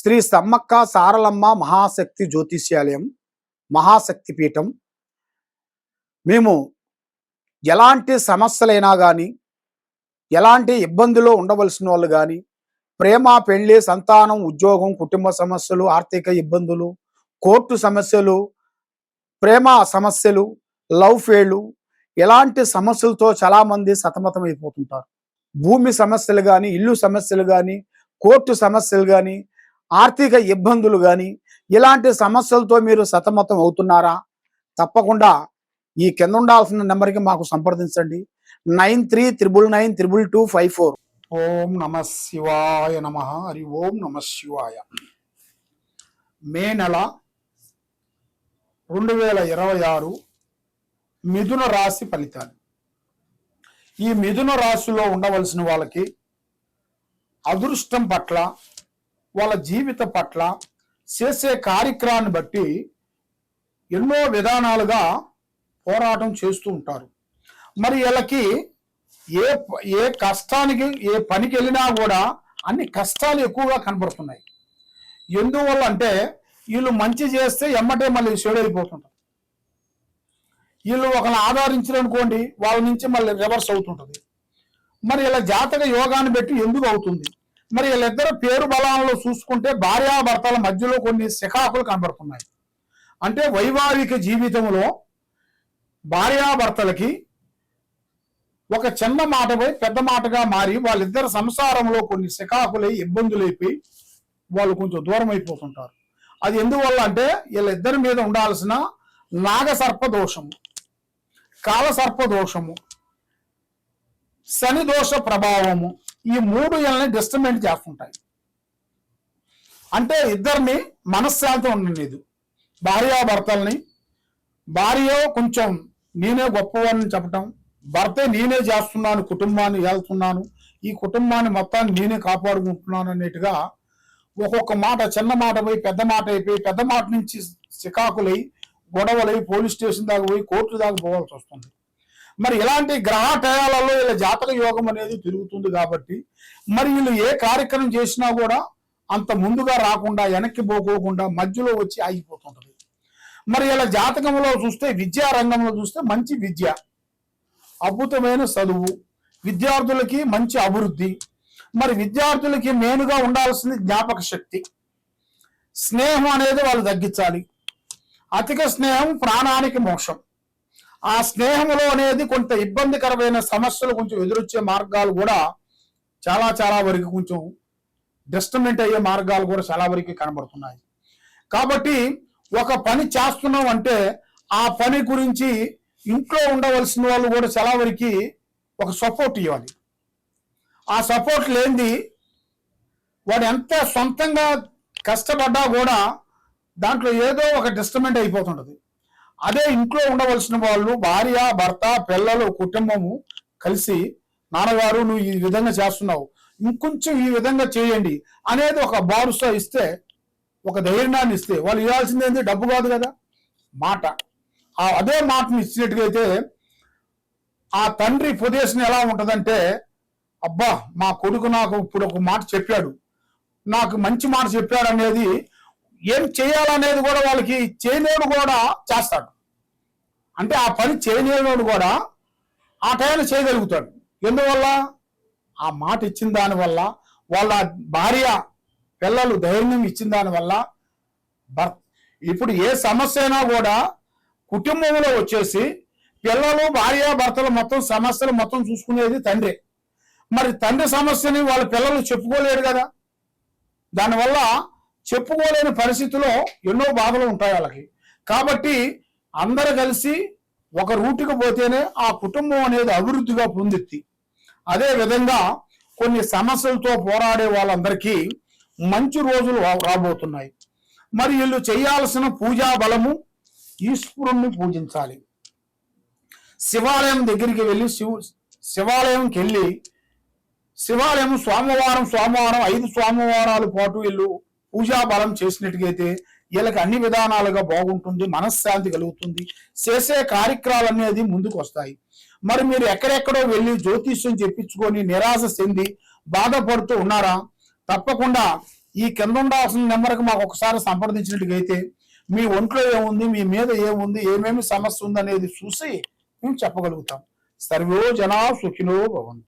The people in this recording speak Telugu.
శ్రీ సమ్మక్క సారలమ్మ మహాశక్తి జ్యోతిష్యాలయం, మహాశక్తి పీఠం. మేము ఎలాంటి సమస్యలైనా కానీ, ఎలాంటి ఇబ్బందులు ఉండవలసిన వాళ్ళు కానీ, ప్రేమ, పెళ్లి, సంతానం, ఉద్యోగం, కుటుంబ సమస్యలు, ఆర్థిక ఇబ్బందులు, కోర్టు సమస్యలు, ప్రేమ సమస్యలు, లవ్ ఫెయిలు, ఎలాంటి సమస్యలతో చాలామంది సతమతం అయిపోతుంటారు. భూమి సమస్యలు కానీ, ఇల్లు సమస్యలు కానీ, కోర్టు సమస్యలు కానీ, ఆర్థిక ఇబ్బందులు కానీ, ఇలాంటి సమస్యలతో మీరు సతమతం అవుతున్నారా? తప్పకుండా ఈ కింద ఉండాల్సిన నెంబర్కి మాకు సంప్రదించండి. 9399922254. ఓం నమ శివాయ నమ. హరి ఓం నమ శివాయ. మే నెల 2026 మిథున రాశి ఫలితాలు. ఈ మిథున రాశిలో ఉండవలసిన వాళ్ళకి అదృష్టం పట్ల, వాళ్ళ జీవిత పట్ల చేసే కార్యక్రమాన్ని బట్టి ఎన్నో విధానాలుగా పోరాటం చేస్తూ ఉంటారు. మరి వీళ్ళకి ఏ కష్టానికి, ఏ పనికి వెళ్ళినా కూడా అన్ని కష్టాలు ఎక్కువగా కనబడుతున్నాయి. ఎందువల్ల అంటే వీళ్ళు మంచి చేస్తే ఎమ్మటే మళ్ళీ చెడు అయిపోతుంటారు. వీళ్ళు ఒకరిని ఆధారించారనుకోండి, వాళ్ళ నుంచి మళ్ళీ రివర్స్ అవుతుంటుంది. మరి ఇలా జాతక యోగాన్ని బట్టి ఎందుకు అవుతుంది? మరి వీళ్ళిద్దరు పేరు బలాలలో చూసుకుంటే భార్యాభర్తల మధ్యలో కొన్ని శిఖాకులు కనబడుతున్నాయి. అంటే వైవాహిక జీవితంలో భార్యాభర్తలకి ఒక చిన్న మాటపై పెద్ద మాటగా మారి వాళ్ళిద్దరు సంసారంలో కొన్ని శిఖాకులై ఇబ్బందులైపోయి వాళ్ళు కొంచెం దూరం అయిపోతుంటారు. అది ఎందువల్ల అంటే వీళ్ళిద్దరి మీద ఉండాల్సిన నాగసర్ప దోషము, కాలసర్ప దోషము, శని దోష ప్రభావము, ఈ మూడు వీళ్ళని డిస్టర్బెంట్ చేస్తుంటాయి. అంటే ఇద్దరిని మనశ్శాంతి ఉండలేదు. భార్యాభర్తల్ని, భార్య కొంచెం నేనే గొప్పవాడిని చెప్పటం, భర్తే నేనే చేస్తున్నాను, కుటుంబాన్ని వెళ్తున్నాను, ఈ కుటుంబాన్ని మొత్తాన్ని నేనే కాపాడుకుంటున్నాను అనేట్టుగా ఒక్కొక్క మాట, చిన్న మాట పోయి పెద్ద మాట అయిపోయి, పెద్ద మాట నుంచి చికాకులై, గొడవలై, పోలీస్ స్టేషన్ దాకా పోయి కోర్టు దాకా పోవాల్సి వస్తుంది. మరి ఇలాంటి గ్రహ టయాలలో వీళ్ళ జాతక యోగం అనేది తిరుగుతుంది కాబట్టి మరి వీళ్ళు ఏ కార్యక్రమం చేసినా కూడా అంత ముందుగా రాకుండా, వెనక్కి పోకోకుండా మధ్యలో వచ్చి ఆగిపోతుంటది. మరి ఇలా జాతకంలో చూస్తే, విద్యా రంగంలో చూస్తే మంచి విద్య, అద్భుతమైన చదువు, విద్యార్థులకి మంచి అభివృద్ధి. మరి విద్యార్థులకి మెయిన్గా ఉండాల్సింది జ్ఞాపక శక్తి. స్నేహం అనేది వాళ్ళు తగ్గించాలి. అధిక స్నేహం ప్రాణానికి మోక్షం. ఆ స్నేహంలో అనేది కొంత ఇబ్బందికరమైన సమస్యలు కొంచెం ఎదురొచ్చే మార్గాలు కూడా చాలా వరకు కొంచెం డిస్టర్బెంట్ అయ్యే మార్గాలు కూడా చాలా వరకు కనబడుతున్నాయి. కాబట్టి ఒక పని చేస్తున్నాం అంటే ఆ పని గురించి ఇంట్లో ఉండవలసిన వాళ్ళు కూడా చాలా వరకు ఒక సపోర్ట్ ఇవ్వాలి. ఆ సపోర్ట్ లేనిది వాడు ఎంత సొంతంగా కష్టపడ్డా కూడా దాంట్లో ఏదో ఒక డిస్టర్బెంట్ అయిపోతుంటది. అదే ఇంట్లో ఉండవలసిన వాళ్ళు, భార్య, భర్త, పిల్లలు, కుటుంబము కలిసి, నాన్నగారు నువ్వు ఈ విధంగా చేస్తున్నావు, ఇంకొంచెం ఈ విధంగా చేయండి అనేది ఒక భరోసా ఇస్తే, ఒక ధైర్యాన్ని ఇస్తే, వాళ్ళు ఇవ్వాల్సింది ఏంటి? డబ్బు కాదు కదా, మాట. అదే మాటను ఇచ్చినట్టుగా అయితే ఆ తండ్రి పొజిషన్ ఎలా ఉంటుందంటే, అబ్బా మా కొడుకు నాకు ఇప్పుడు ఒక మాట చెప్పాడు, నాకు మంచి మాట చెప్పాడు అనేది, ఏం చేయాలనేది కూడా వాళ్ళకి చేయలేడు కూడా చేస్తాడు. అంటే ఆ పని చేయలేనోడు కూడా ఆ టైంలో చేయగలుగుతాడు. ఎందువల్ల? ఆ మాట ఇచ్చిన దానివల్ల, వాళ్ళ భార్య పిల్లలు ధైర్యం ఇచ్చిన దానివల్ల. ఇప్పుడు ఏ సమస్య అయినా కూడా కుటుంబంలో వచ్చేసి పిల్లలు, భార్య, భర్తలు మొత్తం సమస్యలు మొత్తం చూసుకునేది తండ్రి. మరి తండ్రి సమస్యని వాళ్ళ పిల్లలు చెప్పుకోలేరు కదా. దానివల్ల చెప్పుకోలేని పరిస్థితిలో ఎన్నో బాధలు ఉంటాయి వాళ్ళకి. కాబట్టి అందరూ కలిసి ఒక రూటుకు పోతేనే ఆ కుటుంబం అనేది అభివృద్ధిగా పొందుద్ది. అదే విధంగా కొన్ని సమస్యలతో పోరాడే వాళ్ళందరికీ మంచి రోజులు రాబోతున్నాయి. మరి వీళ్ళు చేయాల్సిన పూజా బలము, ఈశ్వరుణ్ణి పూజించాలి. శివాలయం దగ్గరికి వెళ్ళి శివాలయంకి వెళ్ళి శివాలయం సోమవారం 5 సోమవారాల పాటు వీళ్ళు పూజా బలం చేసినట్టుగైతే వీళ్ళకి అన్ని విధానాలుగా బాగుంటుంది, మనశ్శాంతి కలుగుతుంది, చేసే కార్యక్రమాలు అనేది ముందుకు వస్తాయి. మరి మీరు ఎక్కడెక్కడో వెళ్ళి జ్యోతిష్యం చెప్పించుకొని నిరాశ చెంది బాధపడుతూ ఉన్నారా? తప్పకుండా ఈ కింద ఉండాల్సిన నెంబర్కి మాకు ఒకసారి సంప్రదించినట్టుగైతే మీ ఒంట్లో ఏముంది, మీ మీద ఏముంది, ఏమేమి సమస్య ఉంది అనేది చూసి మేము చెప్పగలుగుతాం. సర్వే జనా సుఖినో భవంతు.